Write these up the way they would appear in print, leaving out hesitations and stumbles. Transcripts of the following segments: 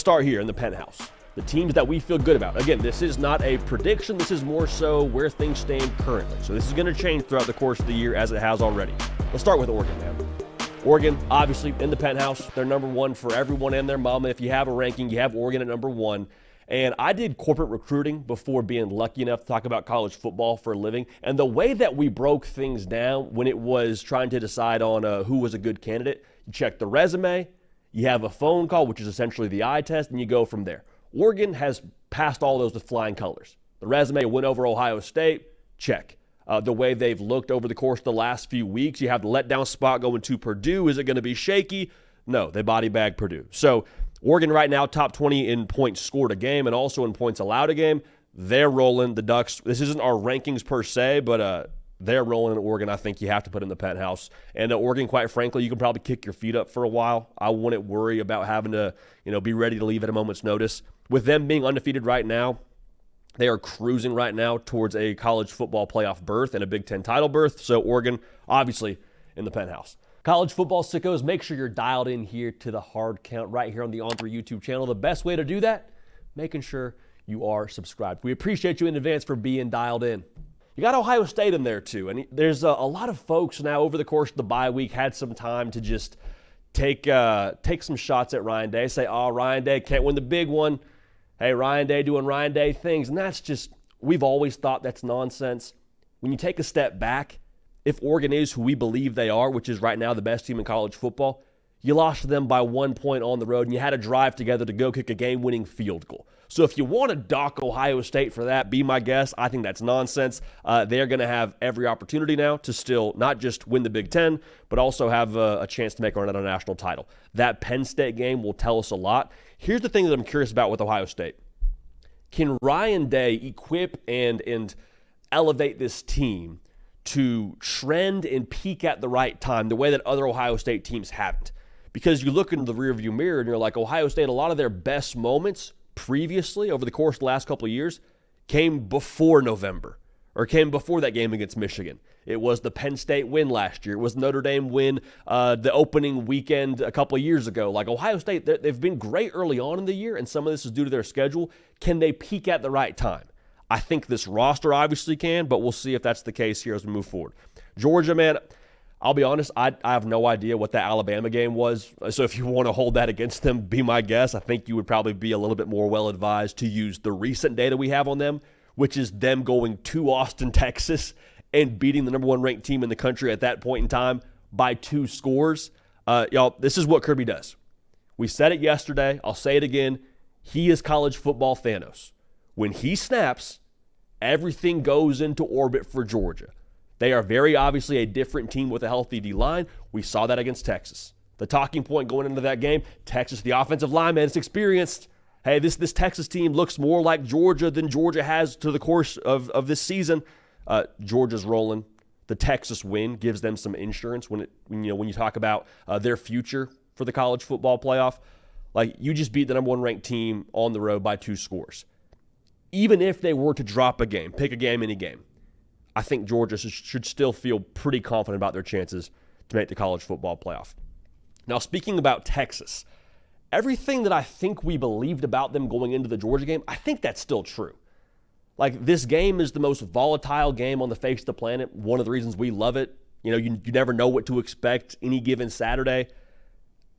start here in the penthouse. The teams that we feel good about. Again, this is not a prediction. This is more so where things stand currently. So this is going to change throughout the course of the year as it has already. Let's start with Oregon, man. Oregon, obviously, in the penthouse. They're number one for everyone and their mama. If you have a ranking, you have Oregon at number one. And I did corporate recruiting before being lucky enough to talk about college football for a living. And the way that we broke things down when it was trying to decide on who was a good candidate, you check the resume, you have a phone call, which is essentially the eye test, and you go from there. Oregon has passed all those with flying colors. The resume, win over Ohio State, check. The way they've looked over the course of the last few weeks, you have the letdown spot going to Purdue. Is it going to be shaky? No, they body bag Purdue. So Oregon right now, top 20 in points scored a game and also in points allowed a game. They're rolling. The Ducks, this isn't our rankings per se, but they're rolling in Oregon. I think you have to put in the penthouse. And Oregon, quite frankly, you can probably kick your feet up for a while. I wouldn't worry about having to, be ready to leave at a moment's notice. With them being undefeated right now, they are cruising right now towards a college football playoff berth and a Big Ten title berth. So Oregon, obviously, in the penthouse. College football sickos, make sure you're dialed in here to the hard count right here on the On3 YouTube channel. The best way to do that, making sure you are subscribed. We appreciate you in advance for being dialed in. You got Ohio State in there too. And there's a lot of folks now over the course of the bye week had some time to just take some shots at Ryan Day. Say, oh, Ryan Day can't win the big one. Hey, Ryan Day doing Ryan Day things. And that's just, we've always thought that's nonsense. When you take a step back, if Oregon is who we believe they are, which is right now the best team in college football, you lost to them by 1 point on the road, and you had to drive together to go kick a game-winning field goal. So if you want to dock Ohio State for that, be my guest. I think that's nonsense. They're going to have every opportunity now to still not just win the Big Ten, but also have a chance to make a run at a national title. That Penn State game will tell us a lot. Here's the thing that I'm curious about with Ohio State. Can Ryan Day equip and elevate this team to trend and peak at the right time, the way that other Ohio State teams haven't? Because you look into the rearview mirror and you're like, Ohio State, a lot of their best moments previously over the course of the last couple of years came before November or came before that game against Michigan. It was the Penn State win last year. It was Notre Dame win the opening weekend a couple of years ago. Like Ohio State, they've been great early on in the year, and some of this is due to their schedule. Can they peak at the right time? I think this roster obviously can, but we'll see if that's the case here as we move forward. Georgia, man, I'll be honest, I have no idea what that Alabama game was. So if you want to hold that against them, be my guest. I think you would probably be a little bit more well-advised to use the recent data we have on them, which is them going to Austin, Texas, and beating the number one ranked team in the country at that point in time by 2 scores. Y'all, this is what Kirby does. We said it yesterday. I'll say it again. He is college football Thanos. When he snaps, everything goes into orbit for Georgia. They are very obviously a different team with a healthy D-line. We saw that against Texas. The talking point going into that game, Texas, the offensive lineman is experienced. Hey, this Texas team looks more like Georgia than Georgia has to the course of this season. Georgia's rolling. The Texas win gives them some insurance when you talk about their future for the college football playoff. Like, you just beat the number one ranked team on the road by 2 scores. Even if they were to drop a game, pick a game, any game, I think Georgia should still feel pretty confident about their chances to make the college football playoff. Now, speaking about Texas, everything that I think we believed about them going into the Georgia game, I think that's still true. Like, this game is the most volatile game on the face of the planet. One of the reasons we love it. You never know what to expect any given Saturday.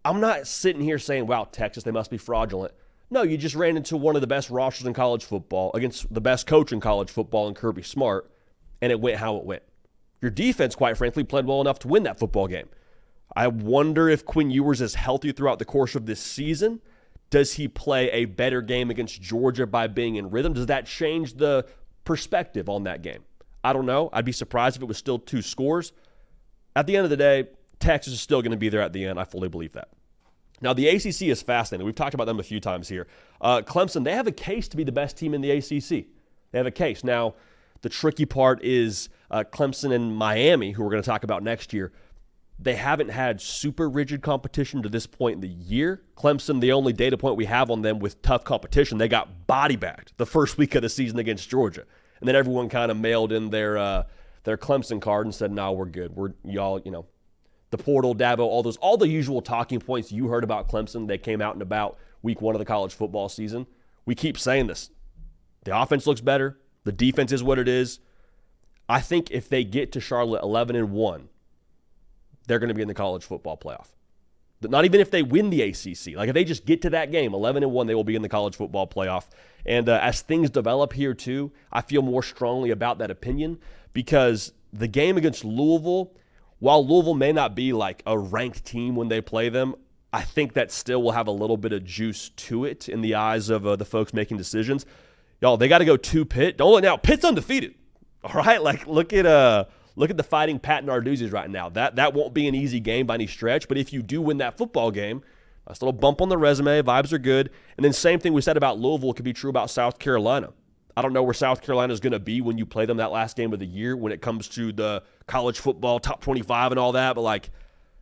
I'm not sitting here saying, wow, Texas, they must be fraudulent. No, you just ran into one of the best rosters in college football against the best coach in college football in Kirby Smart, and it went how it went. Your defense, quite frankly, played well enough to win that football game. I wonder if Quinn Ewers is healthy throughout the course of this season. Does he play a better game against Georgia by being in rhythm? Does that change the perspective on that game? I don't know. I'd be surprised if it was still 2 scores. At the end of the day, Texas is still going to be there at the end. I fully believe that. Now, the ACC is fascinating. We've talked about them a few times here. Clemson, they have a case to be the best team in the ACC. They have a case. Now, the tricky part is Clemson and Miami, who we're going to talk about next year. They haven't had super rigid competition to this point in the year. Clemson, the only data point we have on them with tough competition, they got body bagged the first week of the season against Georgia. And then everyone kind of mailed in their Clemson card and said, no, we're good. We're y'all, the portal, Dabo, all the usual talking points you heard about Clemson, they came out and about week 1 of the college football season. We keep saying this. The offense looks better. The defense is what it is. I think if they get to Charlotte 11-1, they're going to be in the college football playoff. Not even if they win the ACC. Like if they just get to that game, 11-1, they will be in the college football playoff. And as things develop here too, I feel more strongly about that opinion because the game against Louisville, while Louisville may not be like a ranked team when they play them, I think that still will have a little bit of juice to it in the eyes of the folks making decisions. Y'all, they got to go to Pitt. Don't look now. Pitt's undefeated. All right, like look at the Fighting Pat Narduzzi's right now. That won't be an easy game by any stretch, but if you do win that football game, nice little bump on the resume, vibes are good. And then same thing we said about Louisville could be true about South Carolina. I don't know where South Carolina is going to be when you play them that last game of the year when it comes to the college football top 25 and all that, but like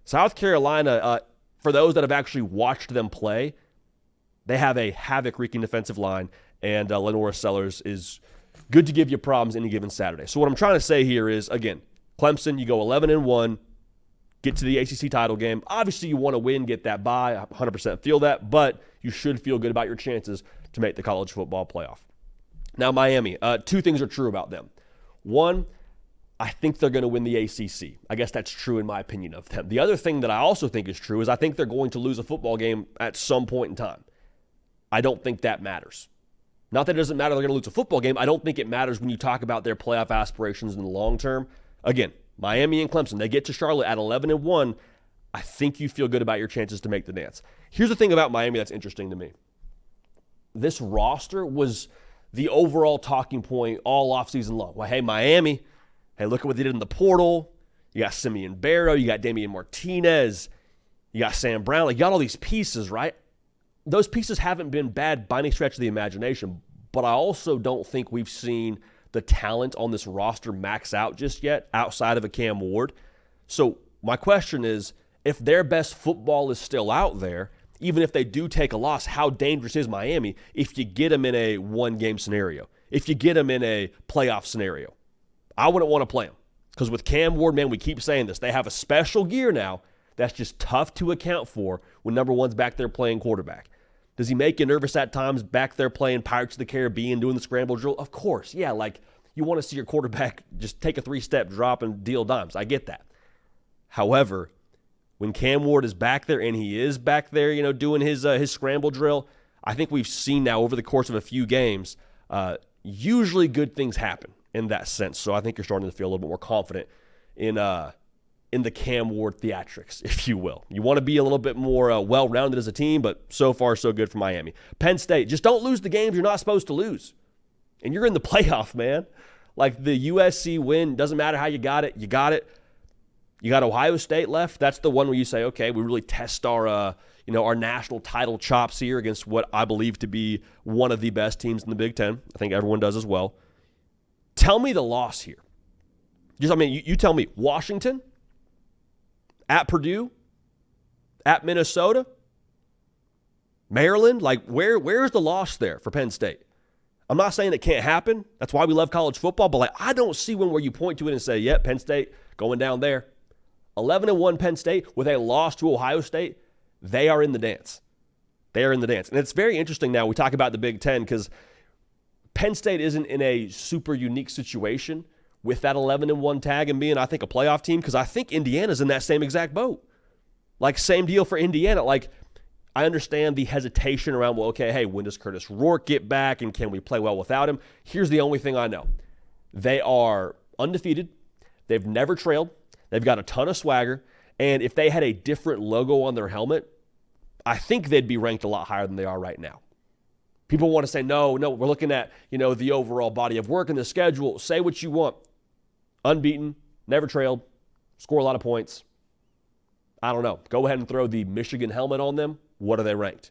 South Carolina, for those that have actually watched them play, they have a havoc-wreaking defensive line, and Lenora Sellers is good to give you problems any given Saturday. So what I'm trying to say here is, again, Clemson, you go 11-1, get to the ACC title game. Obviously, you want to win, get that bye. I 100% feel that, but you should feel good about your chances to make the college football playoff. Now, Miami, 2 things are true about them. One, I think they're going to win the ACC. I guess that's true in my opinion of them. The other thing that I also think is true is I think they're going to lose a football game at some point in time. I don't think that matters. Not that it doesn't matter they're going to lose a football game. I don't think it matters when you talk about their playoff aspirations in the long term. Again, Miami and Clemson, they get to Charlotte at 11-1. I think you feel good about your chances to make the dance. Here's the thing about Miami that's interesting to me. This roster was the overall talking point all offseason long. Well, hey, Miami, hey, look at what they did in the portal. You got Simeon Barrow, you got Damian Martinez, you got Sam Brown. Like, you got all these pieces, right? Those pieces haven't been bad by any stretch of the imagination, but I also don't think we've seen the talent on this roster max out just yet outside of a Cam Ward. So my question is, if their best football is still out there, even if they do take a loss, how dangerous is Miami if you get them in a one-game scenario, if you get them in a playoff scenario? I wouldn't want to play them because with Cam Ward, man, we keep saying this. They have a special gear now that's just tough to account for when number one's back there playing quarterback. Does he make you nervous at times back there playing Pirates of the Caribbean, doing the scramble drill? Of course, yeah, like you want to see your quarterback just take a 3-step drop and deal dimes. I get that. However, when Cam Ward is back there, and he is back there, you know, doing his scramble drill, I think we've seen now over the course of a few games, usually good things happen in that sense. So I think you're starting to feel a little bit more confident in the Cam Ward theatrics, if you will. You want to be a little bit more well-rounded as a team, but so far so good for Miami. Penn State, just don't lose the games you're not supposed to lose. And you're in the playoff, man. Like the USC win, doesn't matter how you got it, you got it. You got Ohio State left. That's the one where you say, okay, we really test our national title chops here against what I believe to be one of the best teams in the Big Ten. I think everyone does as well. Tell me the loss here. You tell me. Washington, at Purdue, at Minnesota, Maryland. Like where's the loss there for Penn State? I'm not saying it can't happen. That's why we love college football. But like I don't see one where you point to it and say, yep, Penn State going down there. 11-1 Penn State with a loss to Ohio State, they are in the dance. They are in the dance. And it's very interesting now. We talk about the Big Ten because Penn State isn't in a super unique situation with that 11-1 tag and being, I think, a playoff team because I think Indiana's in that same exact boat. Like, same deal for Indiana. Like, I understand the hesitation around, well, okay, hey, when does Curtis Rourke get back and can we play well without him? Here's the only thing I know. They are undefeated. They've never trailed. They've got a ton of swagger, and if they had a different logo on their helmet, I think they'd be ranked a lot higher than they are right now. People want to say, no, we're looking at, the overall body of work and the schedule. Say what you want. Unbeaten, never trailed, score a lot of points. I don't know. Go ahead and throw the Michigan helmet on them. What are they ranked?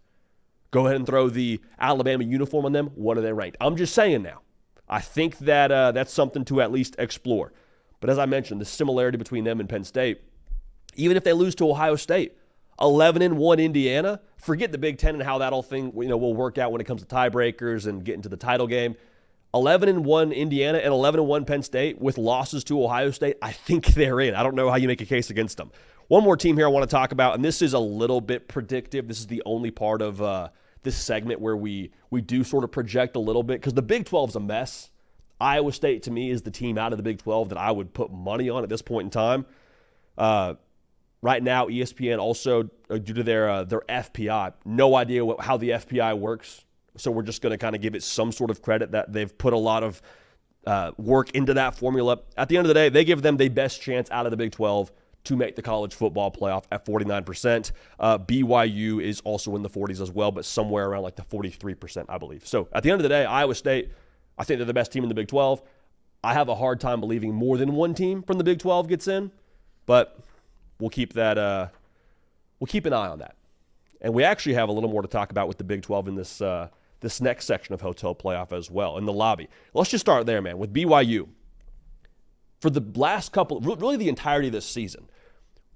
Go ahead and throw the Alabama uniform on them. What are they ranked? I'm just saying now. I think that that's something to at least explore. But as I mentioned, the similarity between them and Penn State, even if they lose to Ohio State, 11-1 Indiana, forget the Big Ten and how that whole thing will work out when it comes to tiebreakers and getting to the title game. 11-1 Indiana and 11-1 Penn State with losses to Ohio State, I think they're in. I don't know how you make a case against them. One more team here I want to talk about, and this is a little bit predictive. This is the only part of this segment where we do sort of project a little bit, because the Big 12 is a mess. Iowa State, to me, is the team out of the Big 12 that I would put money on at this point in time. Right now, ESPN also, due to their FPI, no idea how the FPI works. So we're just going to kind of give it some sort of credit that they've put a lot of work into that formula. At the end of the day, they give them the best chance out of the Big 12 to make the college football playoff at 49%. BYU is also in the 40s as well, but somewhere around like the 43%, I believe. So at the end of the day, Iowa State, I think they're the best team in the Big 12. I have a hard time believing more than one team from the Big 12 gets in, but we'll keep that. We'll keep an eye on that. And we actually have a little more to talk about with the Big 12 in this next section of Hotel Playoff as well, in the lobby. Let's just start there, man, with BYU. For the last really the entirety of this season,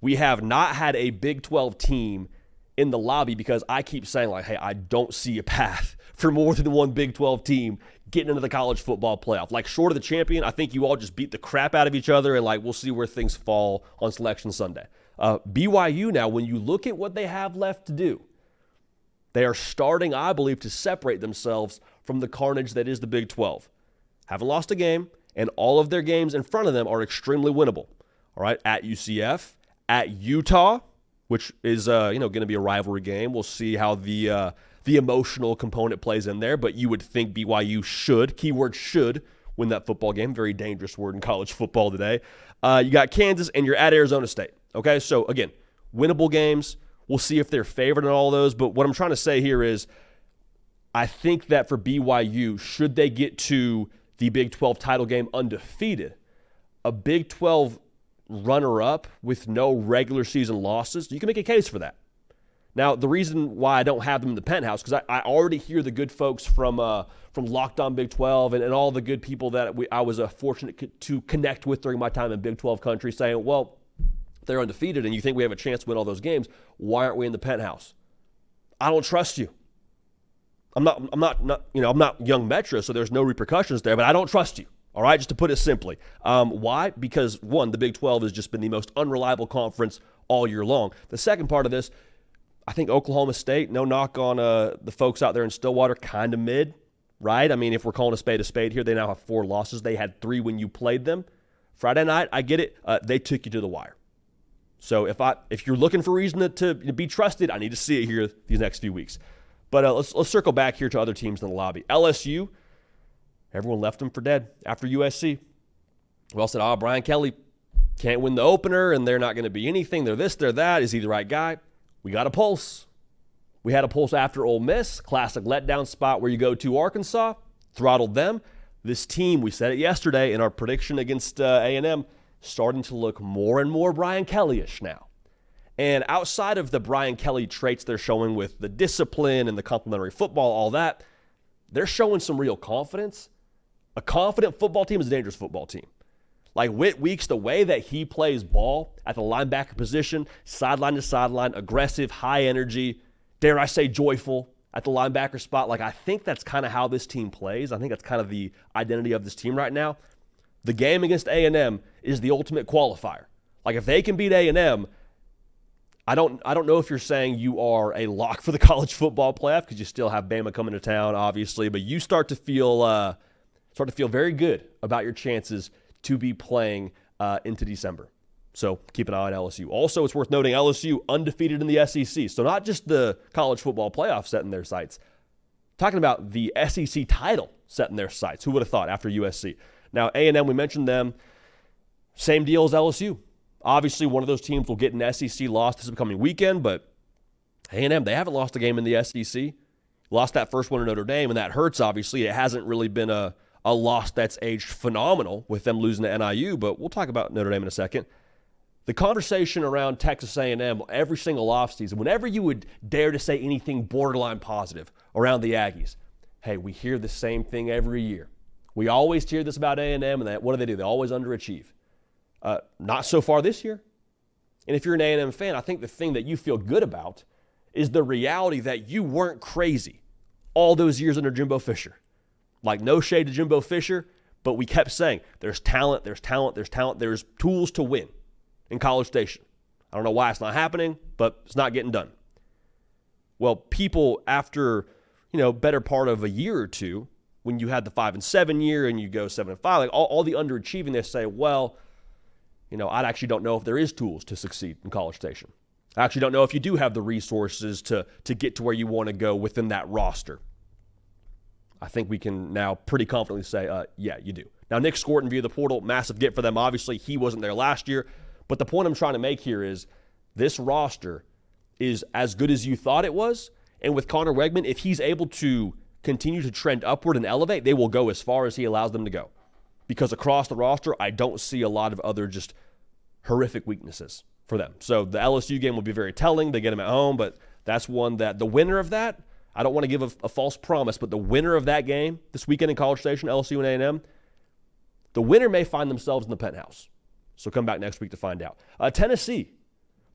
we have not had a Big 12 team in the lobby, because I keep saying, like, hey, I don't see a path for more than one Big 12 team getting into the college football playoff. Like, short of the champion, I think you all just beat the crap out of each other, and, like, we'll see where things fall on Selection Sunday. BYU now, when you look at what they have left to do, they are starting, I believe, to separate themselves from the carnage that is the Big 12. Haven't lost a game, and all of their games in front of them are extremely winnable. All right, at UCF, at Utah, which is going to be a rivalry game. We'll see how the emotional component plays in there, but you would think BYU should, keyword should, win that football game. Very dangerous word in college football today. You got Kansas, and you're at Arizona State. Okay, so again, winnable games. We'll see if they're favored in all of those, but what I'm trying to say here is I think that for BYU, should they get to the Big 12 title game undefeated, a Big 12 runner-up with no regular season losses, you can make a case for that. Now, the reason why I don't have them in the penthouse, because I already hear the good folks from Locked On Big 12 and all the good people that I was fortunate to connect with during my time in Big 12 country saying, well, if they're undefeated and you think we have a chance to win all those games, why aren't we in the penthouse? I don't trust you. I'm not young Metro, so there's no repercussions there, but I don't trust you. All right, just to put it simply. Why? Because, one, the Big 12 has just been the most unreliable conference all year long. The second part of this, I think Oklahoma State, no knock on the folks out there in Stillwater, kind of mid, right? I mean, if we're calling a spade here, they now have 4 losses. They had 3 when you played them. Friday night, I get it. They took you to the wire. So if you're looking for reason to be trusted, I need to see it here these next few weeks. But let's circle back here to other teams in the lobby. LSU. Everyone left them for dead after USC. We all said, Brian Kelly can't win the opener, and they're not going to be anything. They're this, they're that. Is he the right guy? We got a pulse. We had a pulse after Ole Miss, classic letdown spot where you go to Arkansas, throttled them. This team, we said it yesterday in our prediction against A&M, starting to look more and more Brian Kelly-ish now. And outside of the Brian Kelly traits they're showing with the discipline and the complementary football, all that, they're showing some real confidence. A confident football team is a dangerous football team. Like Whit Weeks, the way that he plays ball at the linebacker position, sideline to sideline, aggressive, high energy, dare I say joyful at the linebacker spot. Like, I think that's kind of how this team plays. I think that's kind of the identity of this team right now. The game against A&M is the ultimate qualifier. Like, if they can beat A&M, I don't know if you're saying you are a lock for the college football playoff, because you still have Bama coming to town, obviously, but you start to feel very good about your chances to be playing into December. So keep an eye on LSU. Also, it's worth noting LSU undefeated in the SEC. So not just the college football playoff setting their sights. Talking about the SEC title setting their sights. Who would have thought after USC? Now, A&M, we mentioned them. Same deal as LSU. Obviously, one of those teams will get an SEC loss this upcoming weekend, but A&M, they haven't lost a game in the SEC. Lost that first one to Notre Dame, and that hurts, obviously. It hasn't really been a loss that's aged phenomenal with them losing to NIU, but we'll talk about Notre Dame in a second. The conversation around Texas A&M every single offseason, whenever you would dare to say anything borderline positive around the Aggies, hey, we hear the same thing every year. We always hear this about A&M, and what do? They always underachieve. Not so far this year. And if you're an A&M fan, I think the thing that you feel good about is the reality that you weren't crazy all those years under Jimbo Fisher. Like, no shade to Jimbo Fisher, but we kept saying there's talent, there's tools to win in College Station. I don't know why it's not happening, but it's not getting done. Well, people, after better part of a year or two, when you had the 5-7 year and you go 7-5, like all the underachieving, they say, well, I actually don't know if there is tools to succeed in College Station. I actually don't know if you do have the resources to get to where you want to go within that roster. I think we can now pretty confidently say, yeah, you do. Now, Nick Scorton via the portal, massive get for them. Obviously, he wasn't there last year. But the point I'm trying to make here is this roster is as good as you thought it was. And with Connor Wegman, if he's able to continue to trend upward and elevate, they will go as far as he allows them to go. Because across the roster, I don't see a lot of other just horrific weaknesses for them. So the LSU game will be very telling. They get them at home, but that's one that the winner of that, I don't want to give a false promise, but the winner of that game this weekend in College Station, LSU and A&M, the winner may find themselves in the penthouse. So come back next week to find out. Tennessee,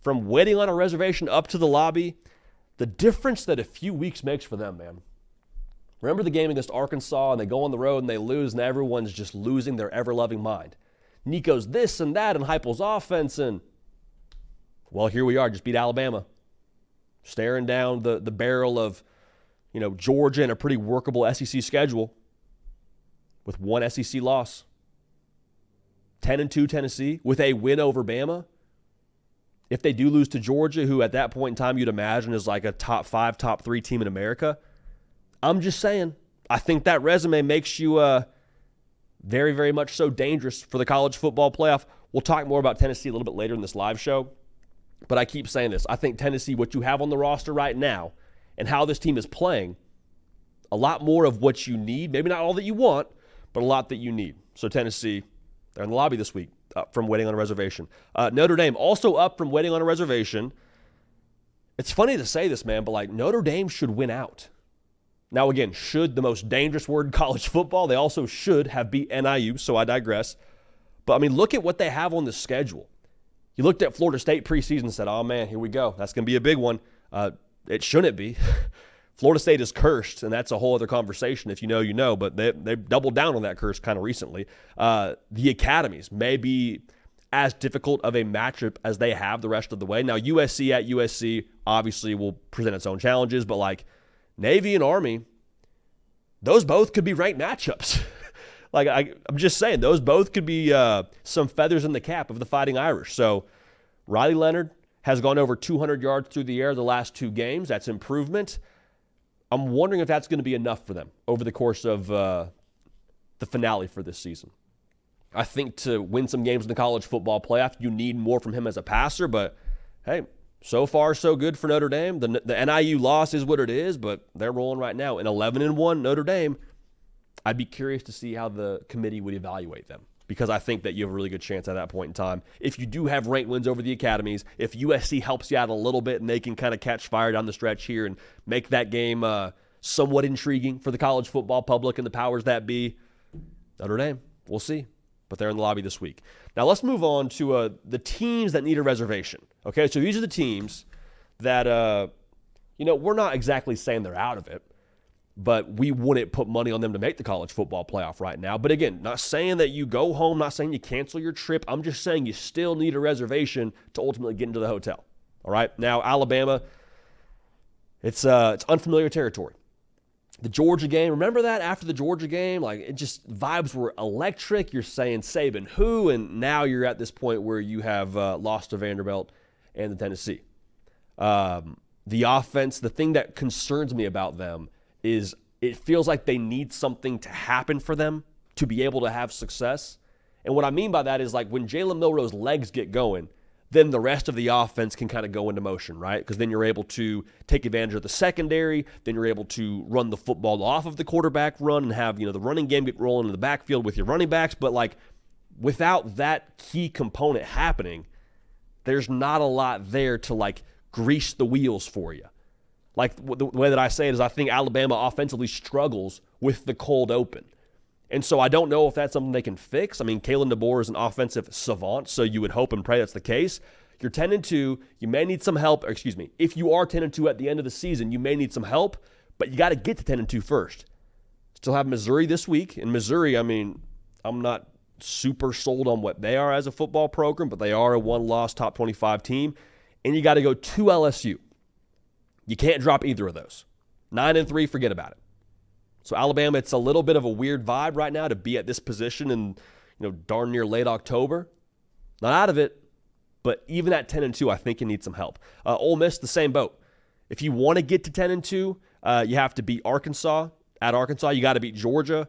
from waiting on a reservation up to the lobby, the difference that a few weeks makes for them, man. Remember the game against Arkansas, and they go on the road and they lose, and everyone's just losing their ever-loving mind. Nico's this and that, and Heupel's offense, and, well, here we are, just beat Alabama. Staring down the barrel of, Georgia and a pretty workable SEC schedule with one SEC loss. 10-2 Tennessee with a win over Bama. If they do lose to Georgia, who at that point in time you'd imagine is like a top 5, top 3 team in America, I'm just saying, I think that resume makes you very, very much so dangerous for the college football playoff. We'll talk more about Tennessee a little bit later in this live show, but I keep saying this. I think Tennessee, what you have on the roster right now and how this team is playing, a lot more of what you need, maybe not all that you want, but a lot that you need. So Tennessee, they're in the lobby this week, up from waiting on a reservation. Notre Dame, also up from waiting on a reservation. It's funny to say this, man, but Notre Dame should win out. Now, again, should, the most dangerous word in college football. They also should have beat NIU, so I digress. But, look at what they have on the schedule. You looked at Florida State preseason and said, oh, man, here we go. That's going to be a big one. It shouldn't be. Florida State is cursed, and that's a whole other conversation. If you know, you know. But they've doubled down on that curse kind of recently. The academies may be as difficult of a matchup as they have the rest of the way. Now, USC at USC obviously will present its own challenges, but Navy and Army, those both could be ranked matchups. I'm just saying, those both could be some feathers in the cap of the Fighting Irish. So Riley Leonard has gone over 200 yards through the air the last 2 games. That's improvement. I'm wondering if that's going to be enough for them over the course of the finale for this season. I think to win some games in the college football playoff, you need more from him as a passer, but hey, so far so good for Notre Dame. The NIU loss is what it is, but they're rolling right now. In 11-1 Notre Dame, I'd be curious to see how the committee would evaluate them, because I think that you have a really good chance at that point in time. If you do have ranked wins over the academies, if USC helps you out a little bit and they can kind of catch fire down the stretch here and make that game somewhat intriguing for the college football public and the powers that be, Notre Dame, we'll see. But they're in the lobby this week. Now let's move on to the teams that need a reservation. Okay, so these are the teams that, we're not exactly saying they're out of it, but we wouldn't put money on them to make the college football playoff right now. But again, not saying that you go home, not saying you cancel your trip. I'm just saying you still need a reservation to ultimately get into the hotel. All right, now Alabama, it's unfamiliar territory. The Georgia game, remember that after the Georgia game? It just, vibes were electric. You're saying Saban who, and now you're at this point where you have lost to Vanderbilt and the Tennessee. The offense, the thing that concerns me about them is it feels like they need something to happen for them to be able to have success. And what I mean by that is when Jalen Milroe's legs get going, then the rest of the offense can kind of go into motion, right? Because then you're able to take advantage of the secondary. Then you're able to run the football off of the quarterback run and have, the running game get rolling in the backfield with your running backs. But without that key component happening, there's not a lot there to grease the wheels for you. The way that I say it is I think Alabama offensively struggles with the cold open. And so I don't know if that's something they can fix. Kalen DeBoer is an offensive savant, so you would hope and pray that's the case. You're 10-2. You may need some help. If you are 10-2 at the end of the season, you may need some help, but you got to get to 10-2 first. Still have Missouri this week. In Missouri, I'm not super sold on what they are as a football program, but they are a one-loss top 25 team. And you got to go to LSU. You can't drop either of those. 9-3, forget about it. So Alabama, it's a little bit of a weird vibe right now to be at this position in, darn near late October. Not out of it, but even at 10-2, I think you need some help. Ole Miss, the same boat. If you want to get to 10-2, you have to beat Arkansas. At Arkansas, you got to beat Georgia.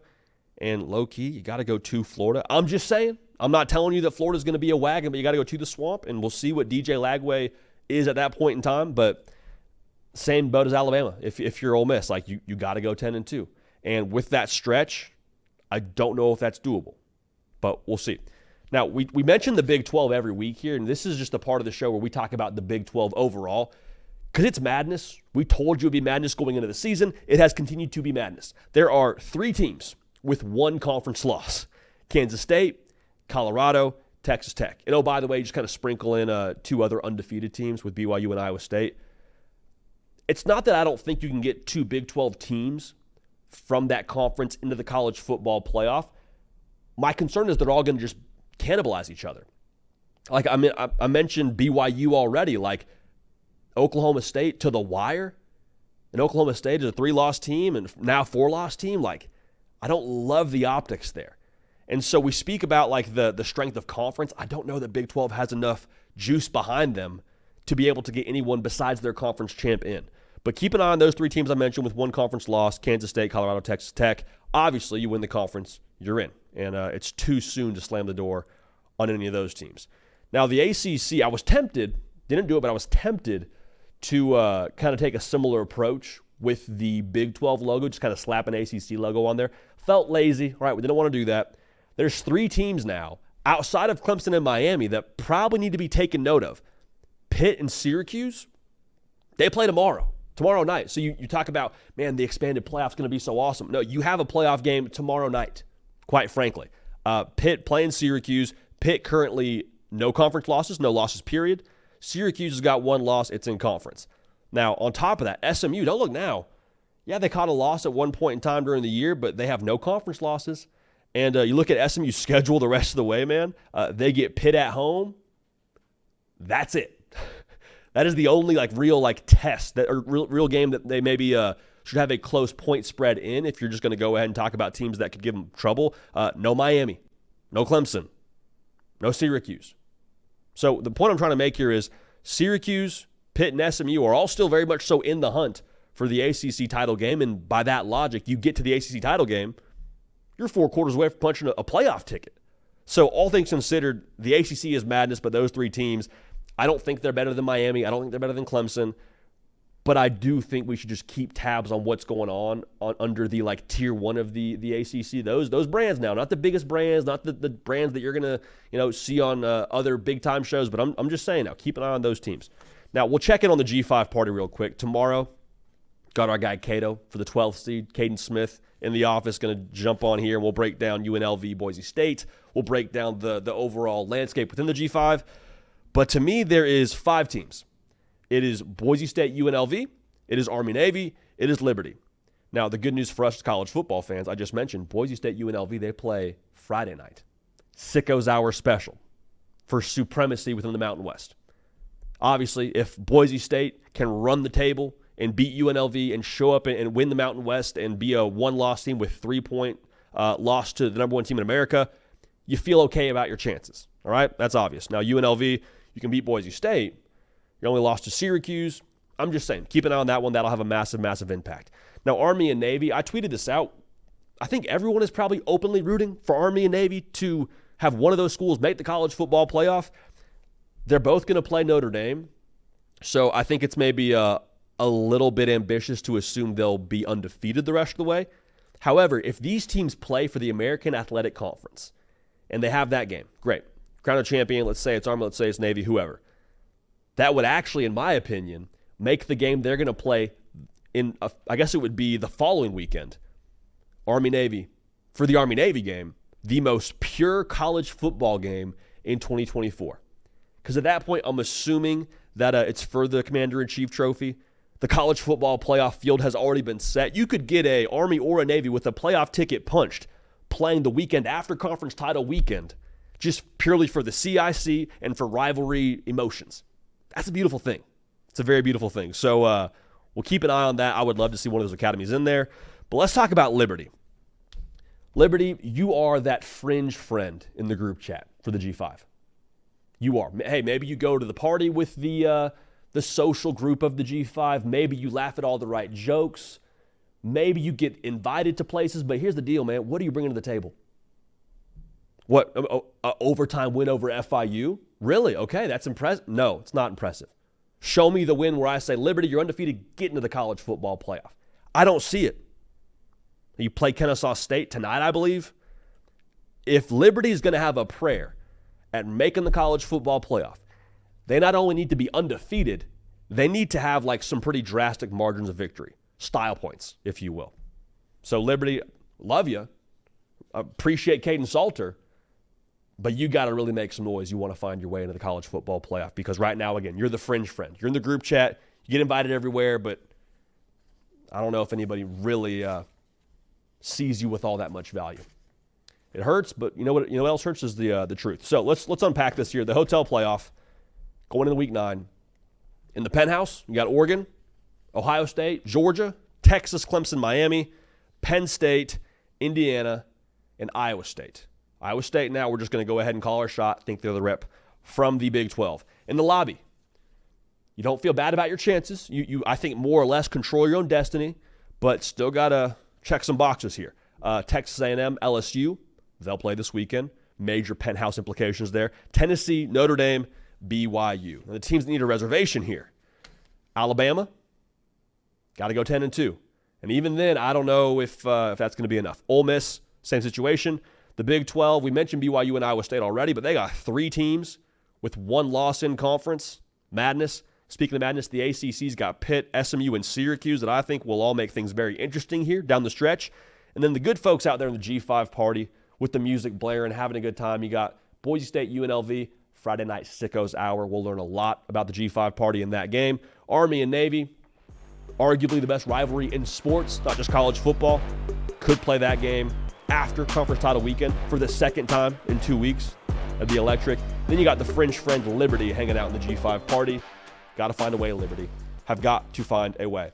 And low-key, you got to go to Florida. I'm just saying. I'm not telling you that Florida's going to be a wagon, but you got to go to the Swamp, and we'll see what DJ Lagway is at that point in time. But same boat as Alabama. If you're Ole Miss, like you got to go 10-2. And with that stretch, I don't know if that's doable, but we'll see. Now, we mention the Big 12 every week here, and this is just a part of the show where we talk about the Big 12 overall because it's madness. We told you it would be madness going into the season. It has continued to be madness. There are 3 teams with 1 conference loss: Kansas State, Colorado, Texas Tech. And, oh, by the way, just kind of sprinkle in 2 other undefeated teams with BYU and Iowa State. It's not that I don't think you can get 2 Big 12 teams from that conference into the college football playoff. My concern is they're all going to just cannibalize each other. Like, I mentioned BYU already, like Oklahoma State to the wire. And Oklahoma State is a 3-loss team and now 4-loss team. Like, I don't love the optics there. And so we speak about like the strength of conference. I don't know that Big 12 has enough juice behind them to be able to get anyone besides their conference champ in. But keep an eye on those 3 teams I mentioned with 1 conference loss: Kansas State, Colorado, Texas Tech. Obviously, you win the conference, you're in. And it's too soon to slam the door on any of those teams. Now, the ACC, I was tempted, didn't do it, but I was tempted to kind of take a similar approach with the Big 12 logo, just kind of slap an ACC logo on there. Felt lazy. All right, we didn't want to do that. There's 3 teams now outside of Clemson and Miami that probably need to be taken note of. Pitt and Syracuse, they play tomorrow night. So you talk about, man, the expanded playoff's going to be so awesome. No, you have a playoff game tomorrow night, quite frankly. Pitt playing Syracuse. Pitt currently no conference losses, no losses, period. Syracuse has got 1 loss. It's in conference. Now, on top of that, SMU, don't look now. Yeah, they caught a loss at one point in time during the year, but they have no conference losses. And you look at SMU's schedule the rest of the way, man. They get Pitt at home. That's it. That is the only real test or real game that they maybe should have a close point spread in. If you're just going to go ahead and talk about teams that could give them trouble, no Miami, no Clemson, no Syracuse. So the point I'm trying to make here is Syracuse, Pitt, and SMU are all still very much so in the hunt for the ACC title game, and by that logic, you get to the ACC title game, you're 4 quarters away from punching a playoff ticket. So all things considered, the ACC is madness, but those 3 teams, I don't think they're better than Miami. I don't think they're better than Clemson. But I do think we should just keep tabs on what's going on under the tier 1 of the ACC. Those brands now, not the biggest brands, not the brands that you're going to see on other big-time shows. But I'm just saying now, keep an eye on those teams. Now, we'll check in on the G5 party real quick. Tomorrow, got our guy Cato for the 12th seed. Caden Smith in the office going to jump on here, and we'll break down UNLV, Boise State. We'll break down the overall landscape within the G5. But to me, there is 5 teams. It is Boise State, UNLV. It is Army-Navy. It is Liberty. Now, the good news for us college football fans, I just mentioned, Boise State, UNLV, they play Friday night. Sicko's Hour special for supremacy within the Mountain West. Obviously, if Boise State can run the table and beat UNLV and show up and win the Mountain West and be a 1-loss team with 3-point loss to the number 1 team in America, you feel okay about your chances. All right? That's obvious. Now, UNLV, you can beat Boise State. You only lost to Syracuse. I'm just saying, keep an eye on that one. That'll have a massive, massive impact. Now, Army and Navy, I tweeted this out. I think everyone is probably openly rooting for Army and Navy to have one of those schools make the college football playoff. They're both going to play Notre Dame. So I think it's maybe a little bit ambitious to assume they'll be undefeated the rest of the way. However, if these teams play for the American Athletic Conference and they have that game, great. Crown a champion, let's say it's Army, let's say it's Navy, whoever. That would actually, in my opinion, make the game they're going to play in, I guess it would be the following weekend, Army-Navy, for the Army-Navy game, the most pure college football game in 2024. Because at that point, I'm assuming that it's for the Commander-in-Chief trophy. The college football playoff field has already been set. You could get a Army or a Navy with a playoff ticket punched playing the weekend after conference title weekend just purely for the CIC and for rivalry emotions. That's a beautiful thing. It's a very beautiful thing. So we'll keep an eye on that. I would love to see one of those academies in there. But let's talk about Liberty. Liberty, you are that fringe friend in the group chat for the G5. You are. Hey, maybe you go to the party with the social group of the G5. Maybe you laugh at all the right jokes. Maybe you get invited to places. But here's the deal, man. What are you bringing to the table? What, overtime win over FIU? Really? Okay, that's impressive. No, it's not impressive. Show me the win where I say, Liberty, you're undefeated, get into the college football playoff. I don't see it. You play Kennesaw State tonight, I believe. If Liberty is going to have a prayer at making the college football playoff, they not only need to be undefeated, they need to have like some pretty drastic margins of victory, style points, if you will. So Liberty, love you, appreciate Caden Salter, but you got to really make some noise. You want to find your way into the college football playoff because right now, again, you're the fringe friend. You're in the group chat. You get invited everywhere, but I don't know if anybody really sees you with all that much value. It hurts, but you know what else hurts is the truth. So let's unpack this here. The hotel playoff going into week 9. In the penthouse, you got Oregon, Ohio State, Georgia, Texas, Clemson, Miami, Penn State, Indiana, and Iowa State. Iowa State now, we're just going to go ahead and call our shot. Think they're the rep from the Big 12. In the lobby, you don't feel bad about your chances. You I think, more or less control your own destiny, but still got to check some boxes here. Texas A&M, LSU, they'll play this weekend. Major penthouse implications there. Tennessee, Notre Dame, BYU. Now, the teams that need a reservation here. Alabama, got to go 10-2. And even then, I don't know if that's going to be enough. Ole Miss, same situation. The Big 12, we mentioned BYU and Iowa State already, but they got 3 teams with 1 loss in conference. Madness. Speaking of madness, the ACC's got Pitt, SMU, and Syracuse that I think will all make things very interesting here down the stretch. And then the good folks out there in the G5 party with the music blaring, having a good time. You got Boise State, UNLV, Friday night Sickos Hour. We'll learn a lot about the G5 party in that game. Army and Navy, arguably the best rivalry in sports, not just college football. Could play that game after conference title weekend for the second time in 2 weeks. That'd be electric. Then you got the fringe friend Liberty hanging out in the G5 party. Got to find a way, Liberty. Have got to find a way.